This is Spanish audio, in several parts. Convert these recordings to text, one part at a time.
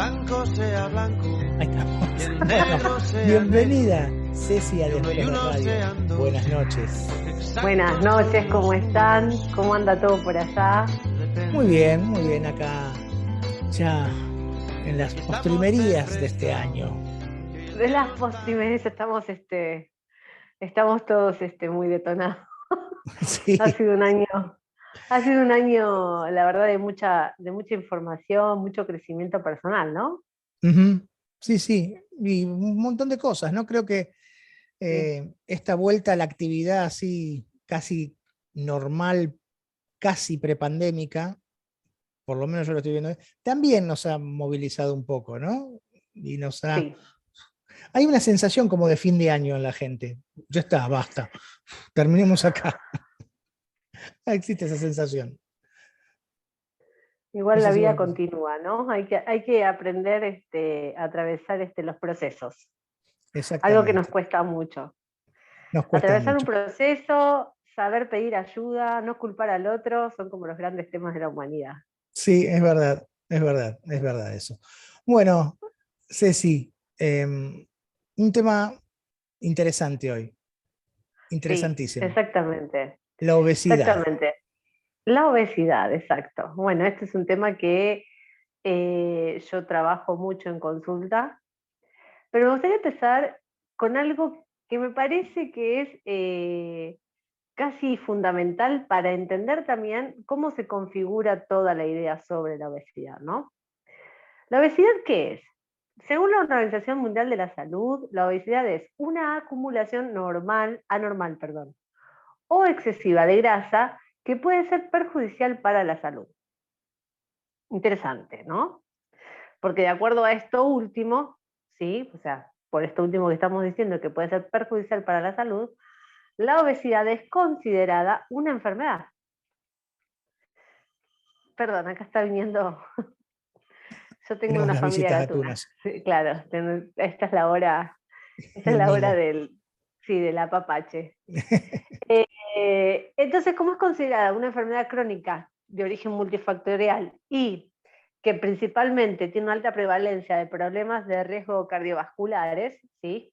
blanco sea blanco. Ahí estamos. Y el negro sea Bienvenida, negro. Ceci, a Desvelos de Radio. Buenas noches. Buenas noches, ¿cómo están? ¿Cómo anda todo por allá? Muy bien acá, ya en las postrimerías de este año. De las postrimerías estamos todos muy detonados. Sí. Ha sido un año, la verdad, de mucha información, mucho crecimiento personal, ¿no? Uh-huh. Sí, y un montón de cosas, ¿no? Creo que Sí. esta vuelta a la actividad así casi normal, casi prepandémica, por lo menos yo lo estoy viendo, también nos ha movilizado un poco, ¿no? Y nos ha... Sí. Hay una sensación como de fin de año en la gente. Ya está, basta. Terminemos acá. Existe esa sensación. Igual No la sé si vida bueno, continúa, ¿no? Hay que aprender a atravesar los procesos. Algo que nos exactamente. cuesta mucho. Nos cuesta Atravesar un mucho. proceso, saber pedir ayuda, no culpar al otro, son como los grandes temas de la humanidad. Sí, es verdad eso. Bueno, Ceci, un tema interesante hoy, Sí, interesantísimo. exactamente, La obesidad. exactamente. La obesidad, exacto. Bueno, este es un tema que yo trabajo mucho en consulta, pero me gustaría empezar con algo que me parece que es casi fundamental para entender también cómo se configura toda la idea sobre la obesidad, ¿no? ¿La obesidad qué es? Según la Organización Mundial de la Salud, la obesidad es una acumulación anormal, o excesiva de grasa que puede ser perjudicial para la salud. Interesante, ¿no? Porque de acuerdo a esto último, ¿sí? O sea, por esto último que estamos diciendo que puede ser perjudicial para la salud, la obesidad es considerada una enfermedad. Perdón, acá está viniendo. Yo tengo Tenemos una las familia visitas gatuna. gatunas, Sí, claro, esta es la hora, esta es del la hora mimo. del apapache. Entonces, ¿cómo es considerada una enfermedad crónica de origen multifactorial y que principalmente tiene una alta prevalencia de problemas de riesgo cardiovasculares? ¿Sí?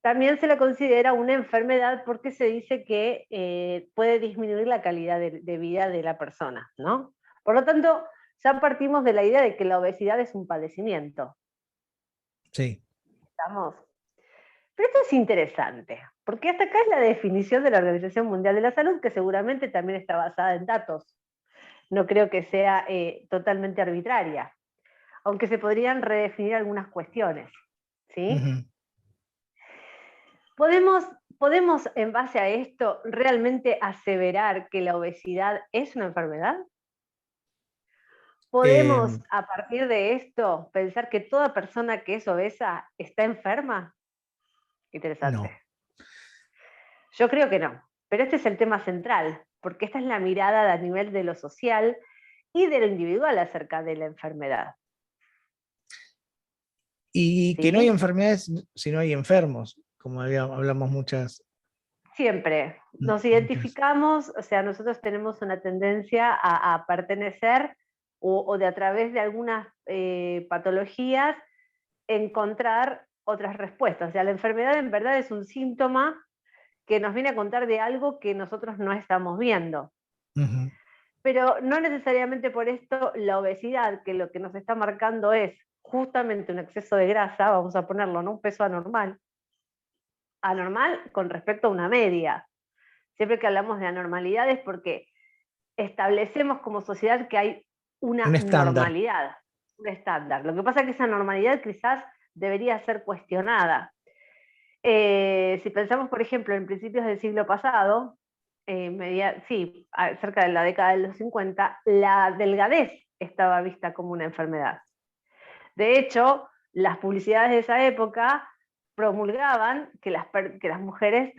También se la considera una enfermedad porque se dice que puede disminuir la calidad de vida de la persona, ¿no? Por lo tanto, ya partimos de la idea de que la obesidad es un padecimiento. Sí. ¿Estamos? Pero esto es interesante, porque hasta acá es la definición de la Organización Mundial de la Salud, que seguramente también está basada en datos. No creo que sea totalmente arbitraria, aunque se podrían redefinir algunas cuestiones. ¿Sí? Uh-huh. ¿Podemos, en base a esto, realmente aseverar que la obesidad es una enfermedad? ¿Podemos, Eh, a partir de esto, pensar que toda persona que es obesa está enferma? Interesante. no. Yo creo que no, pero este es el tema central, porque esta es la mirada a nivel de lo social y de lo individual acerca de la enfermedad. Y que no hay ¿Sí? enfermedades si no hay enfermos, como hablamos Siempre nos muchas. identificamos, o sea, nosotros tenemos una tendencia a pertenecer o de a través de algunas patologías encontrar otras respuestas. O sea, la enfermedad en verdad es un síntoma que nos viene a contar de algo que nosotros no estamos viendo. Uh-huh. Pero no necesariamente por esto la obesidad, que lo que nos está marcando es justamente un exceso de grasa, vamos a ponerlo, ¿no? Un peso anormal con respecto a una media. Siempre que hablamos de anormalidades, porque establecemos como sociedad que hay Un una estándar. normalidad, un estándar. Lo que pasa es que esa normalidad quizás debería ser cuestionada. Si pensamos, por ejemplo, en principios del siglo pasado, cerca de la década de los 50, la delgadez estaba vista como una enfermedad. De hecho, las publicidades de esa época promulgaban que las mujeres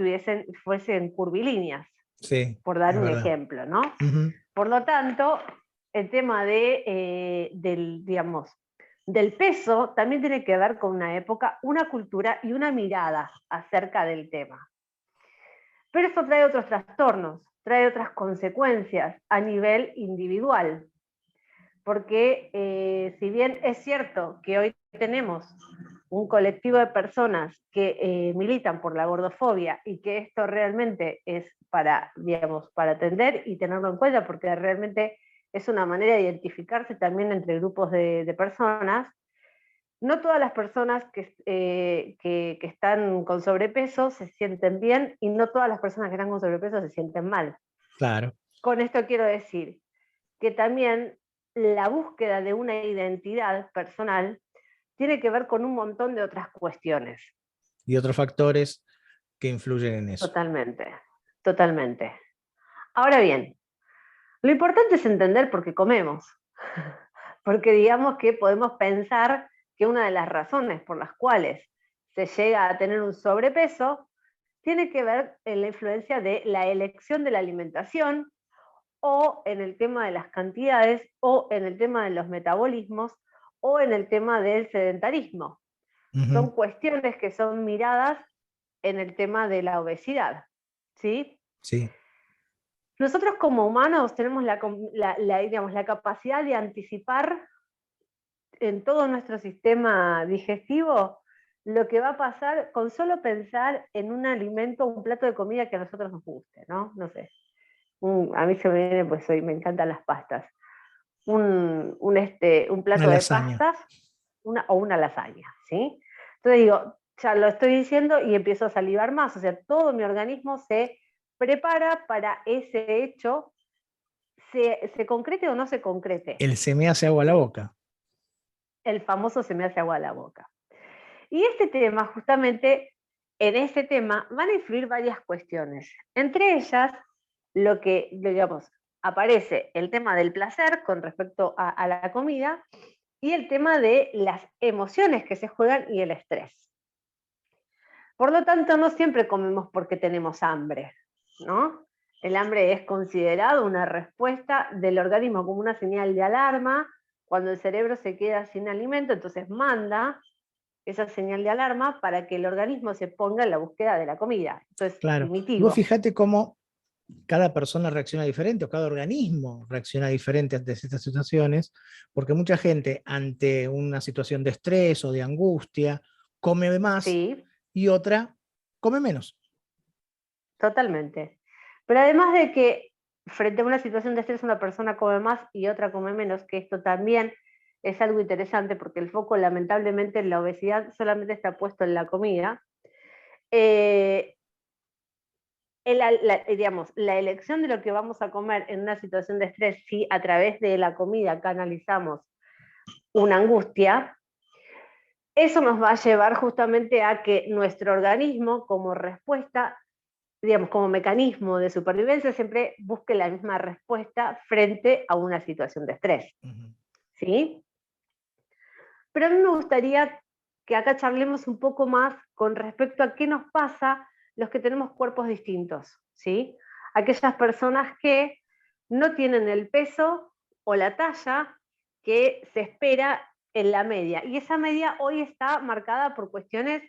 fuesen curvilíneas, Sí, por dar es un verdad. ejemplo, ¿no? Uh-huh. Por lo tanto, el tema del peso también tiene que ver con una época, una cultura y una mirada acerca del tema. Pero esto trae otros trastornos, trae otras consecuencias a nivel individual. porque si bien es cierto que hoy tenemos un colectivo de personas que militan por la gordofobia y que esto realmente es para, digamos, para atender y tenerlo en cuenta, porque realmente es una manera de identificarse también entre grupos de personas. No todas las personas que están con sobrepeso se sienten bien y no todas las personas que están con sobrepeso se sienten mal. Claro. Con esto quiero decir que también la búsqueda de una identidad personal tiene que ver con un montón de otras cuestiones. Y otros factores que influyen en eso. Totalmente, totalmente. Ahora bien, lo importante es entender por qué comemos. Porque digamos que podemos pensar que una de las razones por las cuales se llega a tener un sobrepeso tiene que ver en la influencia de la elección de la alimentación, o en el tema de las cantidades, o en el tema de los metabolismos, o en el tema del sedentarismo. Son cuestiones que son miradas en el tema de la obesidad, ¿sí? Sí. Nosotros como humanos tenemos digamos, la capacidad de anticipar en todo nuestro sistema digestivo lo que va a pasar con solo pensar en un alimento, un plato de comida que a nosotros nos guste, ¿no? No sé. A mí se me viene, pues hoy me encantan las pastas. Un plato Una de lasaña. pastas o una lasaña, ¿sí? Entonces digo, ya lo estoy diciendo y empiezo a salivar más, o sea, todo mi organismo se prepara para ese hecho, se concrete o no se concrete. El se me hace agua a la boca. El famoso se me hace agua a la boca. Y este tema, justamente, en este tema van a influir varias cuestiones. Entre ellas, lo que, digamos, aparece el tema del placer con respecto a la comida y el tema de las emociones que se juegan y el estrés. Por lo tanto, no siempre comemos porque tenemos hambre, ¿no? El hambre es considerado una respuesta del organismo como una señal de alarma. Cuando el cerebro se queda sin alimento, entonces manda esa señal de alarma para que el organismo se ponga en la búsqueda de la comida. Esto es Claro. Y vos primitivo. fijate cómo cada persona reacciona diferente, o cada organismo reacciona diferente ante estas situaciones, porque mucha gente ante una situación de estrés o de angustia come más Sí, y otra come menos. totalmente. Pero además de que frente a una situación de estrés una persona come más y otra come menos, que esto también es algo interesante porque el foco lamentablemente en la obesidad solamente está puesto en la comida. Eh, digamos, la elección de lo que vamos a comer en una situación de estrés, si a través de la comida canalizamos una angustia, eso nos va a llevar justamente a que nuestro organismo, como respuesta, digamos, como mecanismo de supervivencia, siempre busque la misma respuesta frente a una situación de estrés. ¿Sí? Pero a mí me gustaría que acá charlemos un poco más con respecto a qué nos pasa los que tenemos cuerpos distintos, ¿sí? Aquellas personas que no tienen el peso o la talla que se espera en la media. Y esa media hoy está marcada por cuestiones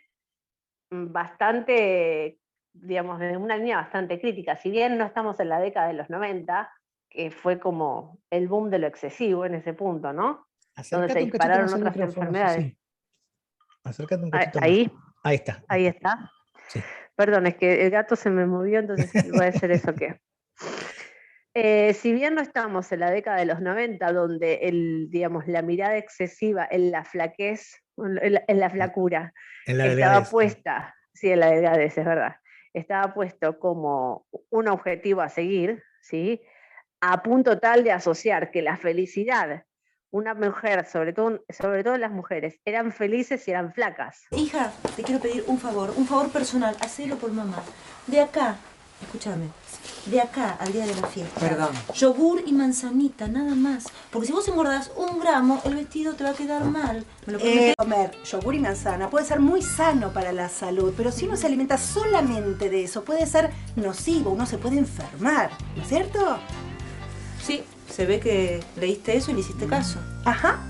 bastante, digamos, de una línea bastante crítica. Si bien no estamos en la década de los 90, que fue como el boom de lo excesivo en ese punto, ¿no? Donde se Acércate un cachito dispararon más al otras micrófono, sí, enfermedades. sí. Acércate un cachito más. Ahí, Ahí está. ahí está. Sí. Perdón, es que el gato se me movió, entonces voy a hacer eso que. Si bien no estamos en la década de los 90, donde digamos, la mirada excesiva en la flaquez, en la flacura, En la estaba delgadez. puesta, sí, en la delgadez, es verdad, estaba puesto como un objetivo a seguir, ¿sí? A punto tal de asociar que la felicidad, una mujer, sobre todo las mujeres, eran felices y eran flacas. Hija, te quiero pedir un favor personal, hacelo por mamá. De acá, escúchame, de acá al día de la fiesta. Perdón. Yogur y manzanita, nada más. Porque si vos engordás 1 gramo, el vestido te va a quedar mal. ¿Me lo prometés? Comer yogur y manzana puede ser muy sano para la salud, pero si uno se alimenta solamente de eso, puede ser nocivo, uno se puede enfermar, ¿no es cierto? Sí, se ve que leíste eso y le hiciste caso. Ajá.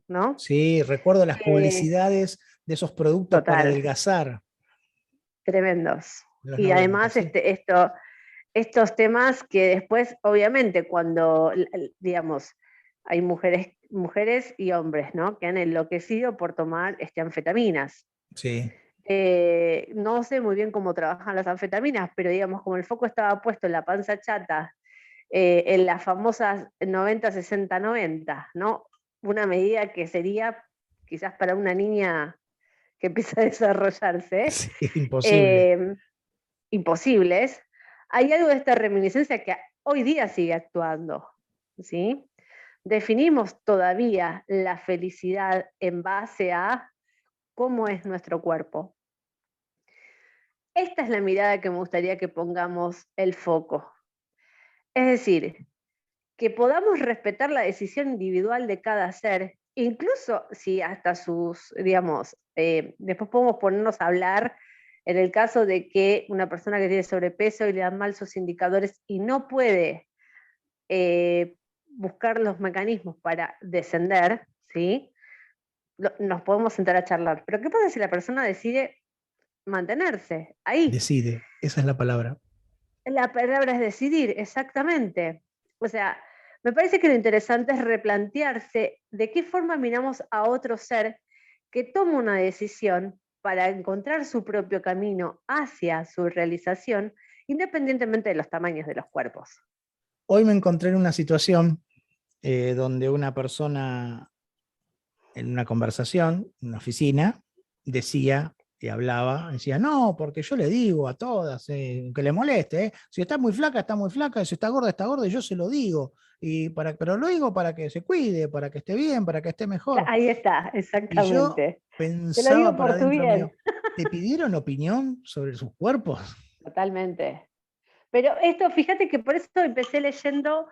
¿No? Sí, recuerdo las publicidades de esos productos para Total. adelgazar. Tremendos. de los Y 90, además sí. estos temas que después, obviamente, cuando, digamos, hay mujeres y hombres, ¿no? Que han enloquecido por tomar anfetaminas. Sí. No sé muy bien cómo trabajan las anfetaminas, pero digamos, como el foco estaba puesto en la panza chata, en las famosas 90-60-90, ¿no? Una medida que sería quizás para una niña que empieza a desarrollarse, Sí, imposible. imposibles, hay algo de esta reminiscencia que hoy día sigue actuando, ¿sí? Definimos todavía la felicidad en base a cómo es nuestro cuerpo. Esta es la mirada que me gustaría que pongamos el foco. Es decir, que podamos respetar la decisión individual de cada ser, incluso si hasta sus, digamos, después podemos ponernos a hablar en el caso de que una persona que tiene sobrepeso y le dan mal sus indicadores y no puede buscar los mecanismos para descender, ¿sí? Nos podemos sentar a charlar. Pero ¿qué pasa si la persona decide mantenerse ahí? Decide, esa es la palabra. La palabra es decidir, exactamente. O sea, me parece que lo interesante es replantearse de qué forma miramos a otro ser que toma una decisión para encontrar su propio camino hacia su realización, independientemente de los tamaños de los cuerpos. Hoy me encontré en una situación donde una persona en una conversación, en una oficina, decía y hablaba, decía, no, porque yo le digo a todas que le moleste, si está muy flaca, si está gorda, y yo se lo digo, pero lo digo para que se cuide, para que esté bien, para que esté mejor. Ahí está, Y yo exactamente. Te lo pensaba digo para por tu adentro bien. mío, ¿te pidieron opinión sobre sus cuerpos? Totalmente. Pero esto, fíjate que por eso empecé leyendo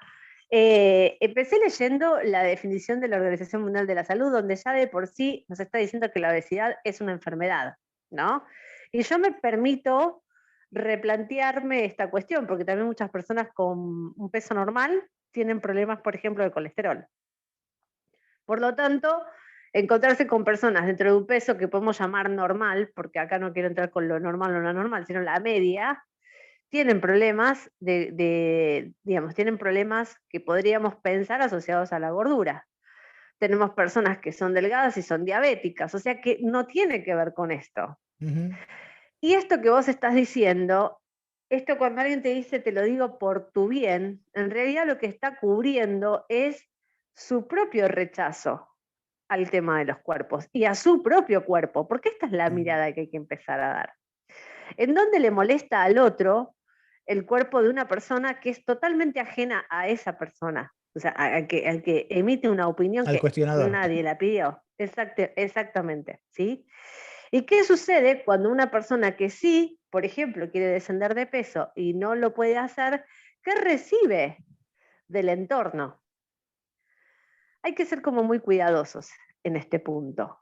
la definición de la Organización Mundial de la Salud, donde ya de por sí nos está diciendo que la obesidad es una enfermedad, ¿no? Y yo me permito replantearme esta cuestión, porque también muchas personas con un peso normal tienen problemas, por ejemplo, de colesterol. Por lo tanto, encontrarse con personas dentro de un peso que podemos llamar normal, porque acá no quiero entrar con lo normal o no normal, sino la media, tienen problemas digamos, tienen problemas que podríamos pensar asociados a la gordura. Tenemos personas que son delgadas y son diabéticas, o sea que no tiene que ver con esto. Uh-huh. Y esto que vos estás diciendo, esto cuando alguien te dice te lo digo por tu bien, en realidad lo que está cubriendo es su propio rechazo al tema de los cuerpos y a su propio cuerpo, porque esta es la mirada que hay que empezar a dar. ¿En dónde le molesta al otro el cuerpo de una persona que es totalmente ajena a esa persona? O sea, al que emite una opinión Al que cuestionador. nadie la pidió. Exactamente, ¿sí? ¿Y qué sucede cuando una persona que sí, por ejemplo, quiere descender de peso y no lo puede hacer, qué recibe del entorno? Hay que ser como muy cuidadosos en este punto.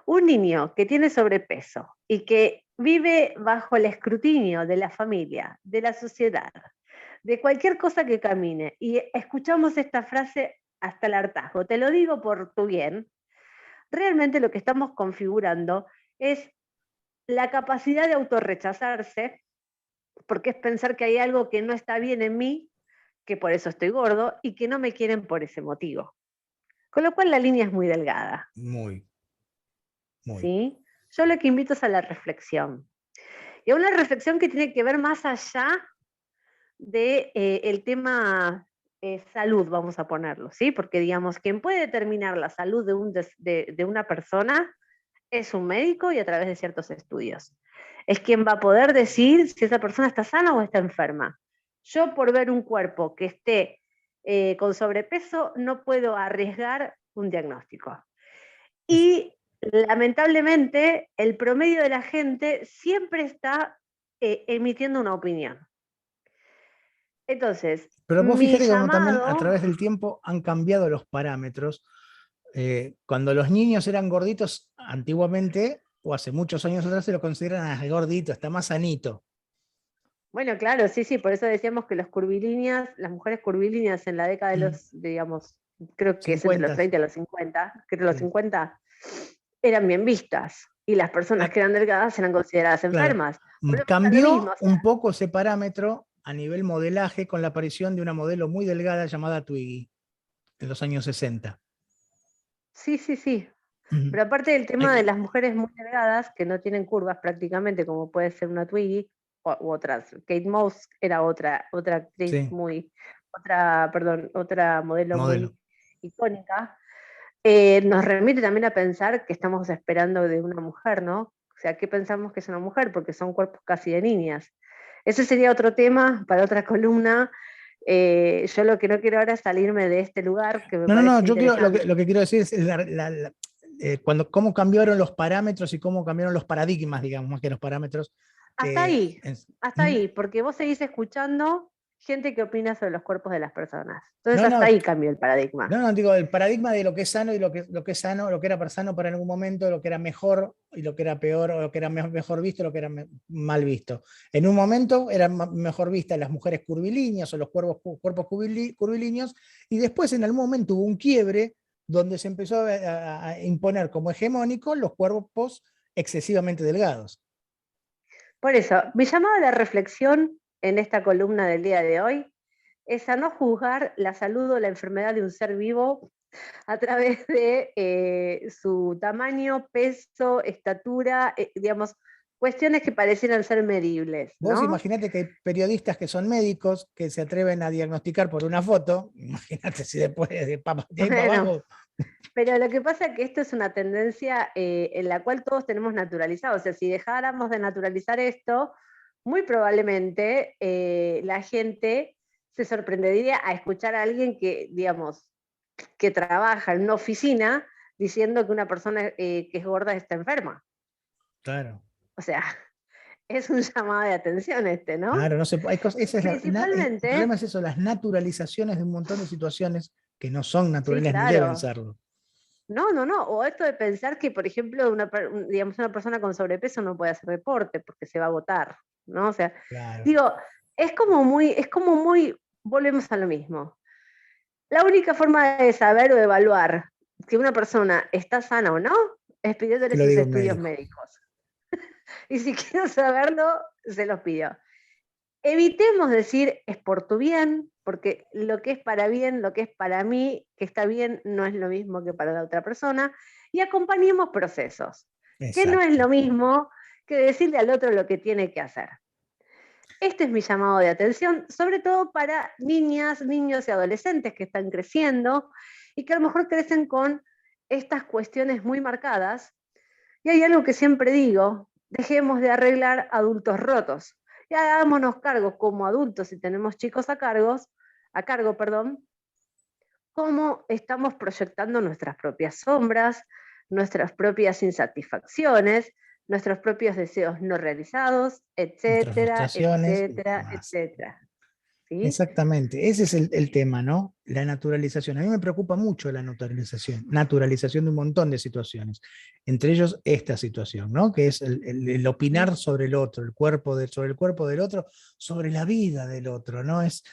Un niño que tiene sobrepeso y que vive bajo el escrutinio de la familia, de la sociedad, de cualquier cosa que camine, y escuchamos esta frase hasta el hartazgo, te lo digo por tu bien, realmente lo que estamos configurando es la capacidad de autorrechazarse, porque es pensar que hay algo que no está bien en mí, que por eso estoy gordo, y que no me quieren por ese motivo. Con lo cual la línea es muy delgada. Muy. ¿Sí? Yo lo que invito es a la reflexión. Y a una reflexión que tiene que ver más allá de el tema salud, vamos a ponerlo, ¿sí? Porque digamos, quien puede determinar la salud de una persona es un médico y a través de ciertos estudios. Es quien va a poder decir si esa persona está sana o está enferma. Yo por ver un cuerpo que esté con sobrepeso no puedo arriesgar un diagnóstico. Y lamentablemente el promedio de la gente siempre está emitiendo una opinión. Entonces, pero vos mi fíjate que como también a llamado... través del tiempo han cambiado los parámetros. Cuando los niños eran gorditos antiguamente, o hace muchos años atrás, se lo consideran gordito, está más sanito. Bueno, claro, sí, por eso decíamos que las mujeres curvilíneas en la década de los, digamos, creo que es entre los 30 y los 50, creo que los 50, eran bien vistas. Y las personas que eran delgadas eran consideradas enfermas. Claro. Cambió un poco ese parámetro a nivel modelaje con la aparición de una modelo muy delgada llamada Twiggy. en los años 60. Sí, sí, sí. Ujú. Pero aparte del tema Hay- de las mujeres muy delgadas, que no tienen curvas prácticamente, como puede ser una Twiggy u otras. Kate Moss era otra actriz Sí, otra modelo modelo. muy icónica. Nos remite también a pensar que estamos esperando de una mujer, ¿no? O sea, ¿qué pensamos que es una mujer? Porque son cuerpos casi de niñas. Ese sería otro tema para otra columna. Yo lo que no quiero ahora es salirme de este lugar, que me No, parece yo quiero, interesante. lo que quiero decir es cómo cambiaron los parámetros y cómo cambiaron los paradigmas, digamos, más que los parámetros. Hasta ahí, hasta ¿Mm? ahí, porque vos seguís escuchando gente que opina sobre los cuerpos de las personas. Entonces No, hasta no, ahí cambió el paradigma. no, digo, el paradigma de lo que es sano y lo que es sano, lo que era sano para en algún momento, lo que era mejor y lo que era peor, o lo que era mejor visto, lo que era mal visto. En un momento eran mejor vistas las mujeres curvilíneas o los cuerpos curvilíneos, y después en algún momento hubo un quiebre donde se empezó a imponer como hegemónico los cuerpos excesivamente delgados. Por eso, mi llamado a la reflexión en esta columna del día de hoy es a no juzgar la salud o la enfermedad de un ser vivo a través de su tamaño, peso, estatura, digamos, cuestiones que parecieran ser medibles, Vos ¿no? imaginate que hay periodistas que son médicos que se atreven a diagnosticar por una foto, imagínate si después de ahí para Bueno, abajo. pero lo que pasa es que esto es una tendencia en la cual todos tenemos naturalizado. O sea, si dejáramos de naturalizar esto, muy probablemente la gente se sorprendería a escuchar a alguien que, digamos, que trabaja en una oficina diciendo que una persona que es gorda está enferma. Claro. O sea, es un llamado de atención este, ¿no? Claro, no se, hay cosas, esa es el Principalmente, problema es eso, las naturalizaciones de un montón de situaciones que no son sí, naturales ni deben claro. serlo. No, no, no. O esto de pensar que, por ejemplo, digamos, una persona con sobrepeso no puede hacer deporte porque se va a agotar, ¿no? O sea, Claro. digo, volvemos a lo mismo. La única forma de saber o de evaluar si una persona está sana o no es Que pidiéndole lo sus diga un estudios médico. médicos. Y si quiero saberlo, se los pido. Evitemos decir es por tu bien, porque lo que es para bien, lo que es para mí, que está bien, no es lo mismo que para la otra persona, y acompañemos procesos, que no es Exacto. lo mismo que decirle al otro lo que tiene que hacer. Este es mi llamado de atención, sobre todo para niñas, niños y adolescentes que están creciendo y que a lo mejor crecen con estas cuestiones muy marcadas. Y hay algo que siempre digo, dejemos de arreglar adultos rotos y hagámonos cargo como adultos si tenemos chicos a cargo, perdón, cómo estamos proyectando nuestras propias sombras, nuestras propias insatisfacciones, nuestros propios deseos no realizados, Nuestras etcétera, frustraciones y etcétera, demás. etcétera. ¿Sí? Exactamente, ese es el tema, ¿no? La naturalización. A mí me preocupa mucho la naturalización de un montón de situaciones, entre ellos esta situación, ¿no? Que es el opinar sobre el otro, sobre el cuerpo del otro, sobre la vida del otro, ¿no? Es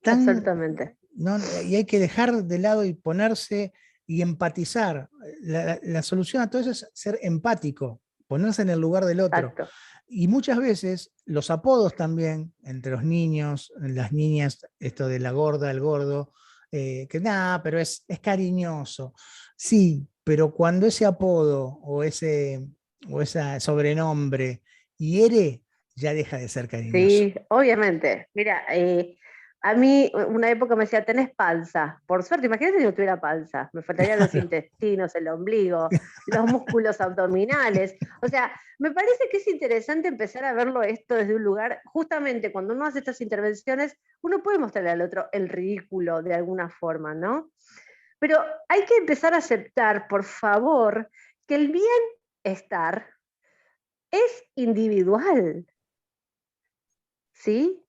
tan, Absolutamente. ¿no? Y hay que dejar de lado y ponerse y empatizar. La solución a todo eso es ser empático, ponerse en el lugar del otro. Exacto. Y muchas veces los apodos también, entre los niños, las niñas, esto de la gorda, el gordo, que nada, pero es cariñoso. Sí, pero cuando ese apodo o ese sobrenombre hiere, ya deja de ser cariñoso. Sí, obviamente. Mira, a mí una época me decía, tenés panza. Por suerte, imagínate si no tuviera panza. Me faltarían los Claro, intestinos, el ombligo, los músculos abdominales. O sea, me parece que es interesante empezar a verlo esto desde un lugar, justamente cuando uno hace estas intervenciones, uno puede mostrarle al otro el ridículo de alguna forma, ¿no? Pero hay que empezar a aceptar, por favor, que el bienestar es individual, ¿sí?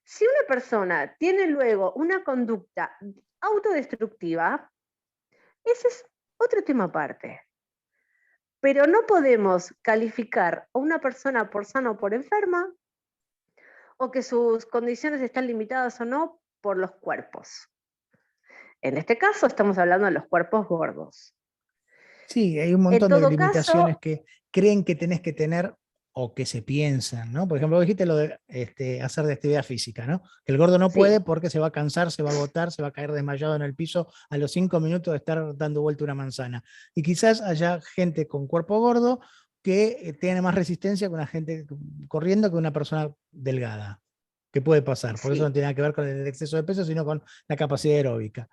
Si una persona tiene luego una conducta autodestructiva, ese es otro tema aparte. Pero no podemos calificar a una persona por sana o por enferma, o que sus condiciones están limitadas o no por los cuerpos. En este caso estamos hablando de los cuerpos gordos. sí, hay un En montón de todo limitaciones caso, que creen que tenés que tener o que se piensan, ¿no? Por ejemplo, vos dijiste lo de hacer de actividad física, ¿no? Que el gordo no Sí. puede porque se va a cansar, se va a agotar, se va a caer desmayado en el piso a los 5 minutos de estar dando vuelta una manzana. Y quizás haya gente con cuerpo gordo que tiene más resistencia que una gente corriendo que una persona delgada, que puede pasar. Por eso no Sí. tiene nada que ver con el exceso de peso, sino con la capacidad aeróbica,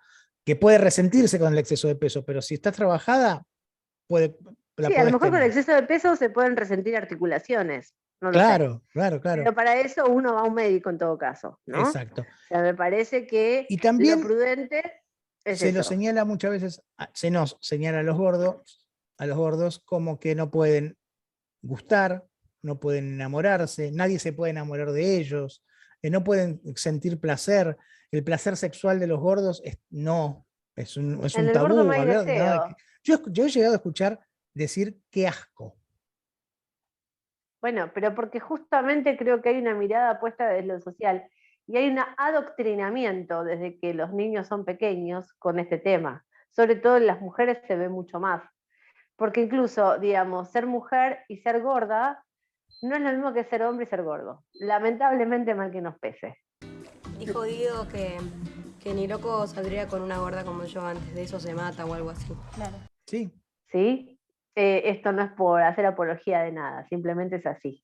que puede resentirse con el exceso de peso, pero si está trabajada, la Sí, a lo podés mejor con el tener. exceso de peso se pueden resentir articulaciones, no lo sé. Claro, claro, claro. Pero para eso uno va a un médico en todo caso, ¿no? Exacto. O sea, me parece que Y lo también prudente es se lo eso. señala muchas veces, se nos señala a los gordos como que no pueden gustar, no pueden enamorarse, nadie se puede enamorar de ellos, no pueden sentir placer. El placer sexual de los gordos es En un el gordo no tabú. hay Hablar, ¿no? deseo. Yo he llegado a escuchar decir qué asco. Bueno, pero porque justamente creo que hay una mirada puesta desde lo social y hay un adoctrinamiento desde que los niños son pequeños con este tema. Sobre todo en las mujeres se ve mucho más. Porque incluso, digamos, ser mujer y ser gorda no es lo mismo que ser hombre y ser gordo. Lamentablemente, mal que nos pese. Dijo Guido que ni loco saldría con una gorda como yo, antes de eso se mata o algo así. Claro. Sí. ¿Sí? Esto no es por hacer apología de nada, simplemente es así.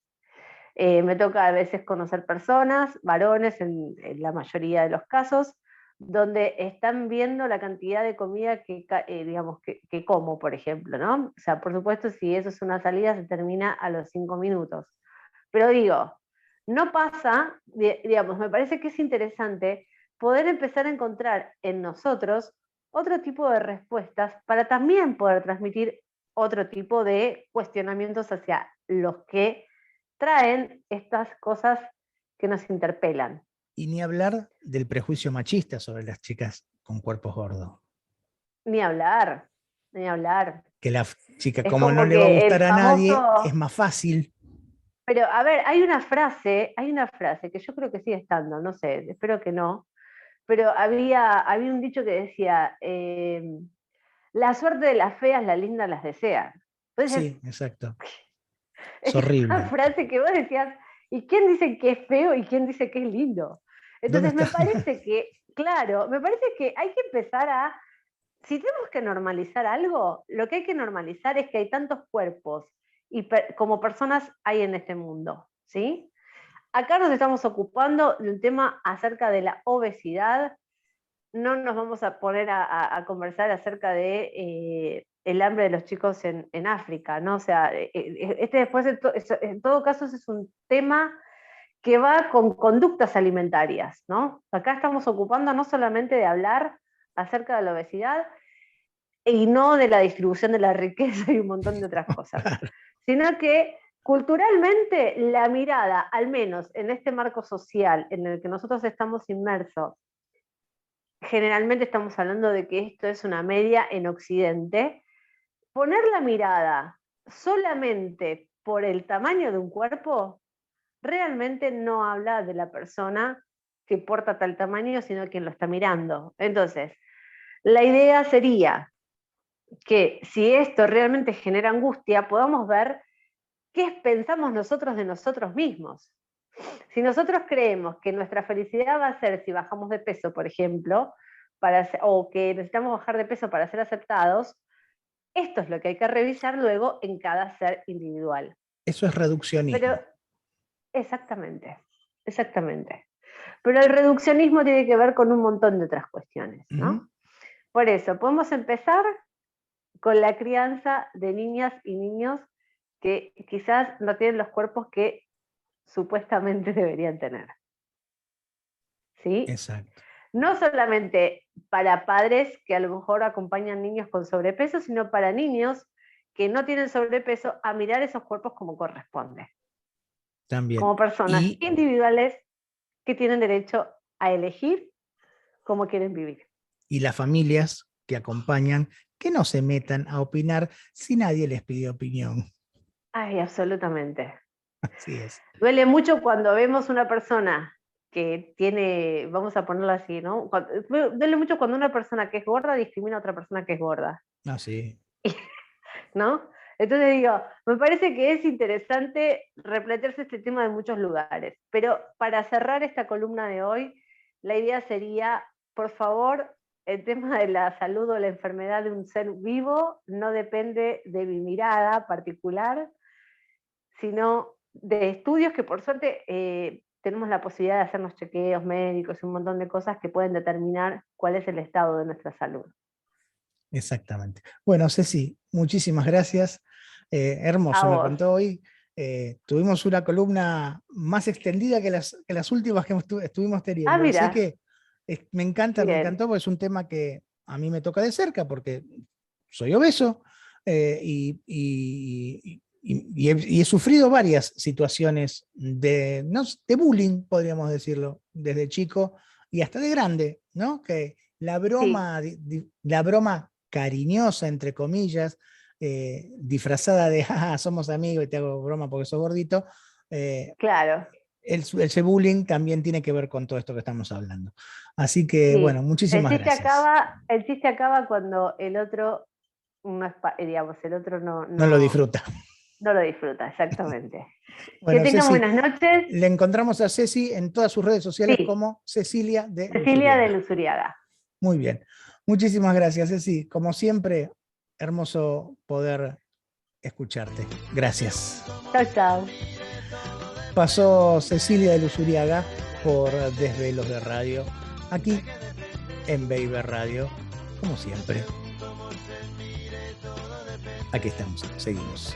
Me toca a veces conocer personas, varones en la mayoría de los casos, donde están viendo la cantidad de comida digamos, que como, por ejemplo, ¿no? O sea, por supuesto, si eso es una salida, se termina a los 5 minutos. Pero digo, no pasa, digamos, me parece que es interesante poder empezar a encontrar en nosotros otro tipo de respuestas para también poder transmitir otro tipo de cuestionamientos hacia los que traen estas cosas que nos interpelan. Y ni hablar del prejuicio machista sobre las chicas con cuerpos gordos. Ni hablar, ni hablar. Que la chica, Es como no como le va a que el gustar a nadie, famoso... es más fácil. Pero a ver, hay una frase que yo creo que sigue estando, no sé, espero que no, pero había un dicho que decía, la suerte de las feas, las lindas las desean. Entonces, Sí, exacto. Es es una horrible. frase que vos decías, ¿y quién dice que es feo y quién dice que es lindo? ¿Dónde Entonces me está? parece que, claro, me parece que hay que empezar a, si tenemos que normalizar algo, lo que hay que normalizar es que hay tantos cuerpos y como personas hay en este mundo, ¿sí? Acá nos estamos ocupando de un tema acerca de la obesidad. No nos vamos a poner a conversar acerca de el hambre de los chicos en África, ¿no? O sea, después en todo caso ese es un tema que va con conductas alimentarias, ¿no? Acá estamos ocupando no solamente de hablar acerca de la obesidad y no de la distribución de la riqueza y un montón de otras cosas, sino que culturalmente la mirada, al menos en este marco social en el que nosotros estamos inmersos, generalmente estamos hablando de que esto es una media en Occidente, poner la mirada solamente por el tamaño de un cuerpo realmente no habla de la persona que porta tal tamaño, sino quien lo está mirando. Entonces, la idea sería que si esto realmente genera angustia, podamos ver qué pensamos nosotros de nosotros mismos. Si nosotros creemos que nuestra felicidad va a ser si bajamos de peso, por ejemplo, o que necesitamos bajar de peso para ser aceptados, esto es lo que hay que revisar luego en cada ser individual. Eso es reduccionismo. Pero, exactamente, exactamente. Pero el reduccionismo tiene que ver con un montón de otras cuestiones, ¿no? Ujú. Por eso, podemos empezar con la crianza de niñas y niños que quizás no tienen los cuerpos que supuestamente deberían tener. ¿Sí? Exacto. No solamente para padres que a lo mejor acompañan niños con sobrepeso, sino para niños que no tienen sobrepeso, a mirar esos cuerpos como corresponde. También. Como personas Y, individuales que tienen derecho a elegir cómo quieren vivir. y las familias que acompañan, que no se metan a opinar si nadie les pide opinión. Ay, absolutamente. Así es. Duele mucho cuando vemos una persona que tiene, vamos a ponerlo así, ¿no? Duele mucho cuando una persona que es gorda discrimina a otra persona que es gorda, Ah, sí. ¿no? Entonces digo, me parece que es interesante replantearse este tema de muchos lugares. Pero para cerrar esta columna de hoy, la idea sería, por favor, el tema de la salud o la enfermedad de un ser vivo no depende de mi mirada particular, sino de estudios que por suerte tenemos la posibilidad de hacernos chequeos médicos y un montón de cosas que pueden determinar cuál es el estado de nuestra salud. Exactamente. Bueno, Ceci, muchísimas gracias. Hermoso A me vos. contó hoy. Tuvimos una columna más extendida que las últimas que estuvimos teniendo. Así Mira, que me encanta, me bien. encantó, porque es un tema que a mí me toca de cerca, porque soy obeso y he sufrido varias situaciones de bullying, podríamos decirlo, desde chico y hasta de grande, ¿no? Que la broma, la broma cariñosa, entre comillas, disfrazada de somos amigos y te hago broma porque sos gordito, Claro. ese bullying también tiene que ver con todo esto que estamos hablando. Así que, Sí. bueno, muchísimas gracias. El chiste acaba cuando el otro no es, digamos, el otro No lo disfruta. No lo disfruta, exactamente. Bueno, que tengan Ceci, buenas noches. le encontramos a Ceci en todas sus redes sociales Sí. como Cecilia de Cecilia Luzuriaga. de Luzuriaga. Muy bien. Muchísimas gracias, Ceci. Como siempre, hermoso poder escucharte. Gracias. Chau, chau. Pasó Cecilia de Luzuriaga por Desvelos de Radio, aquí en Baby Radio, como siempre. Aquí estamos, seguimos.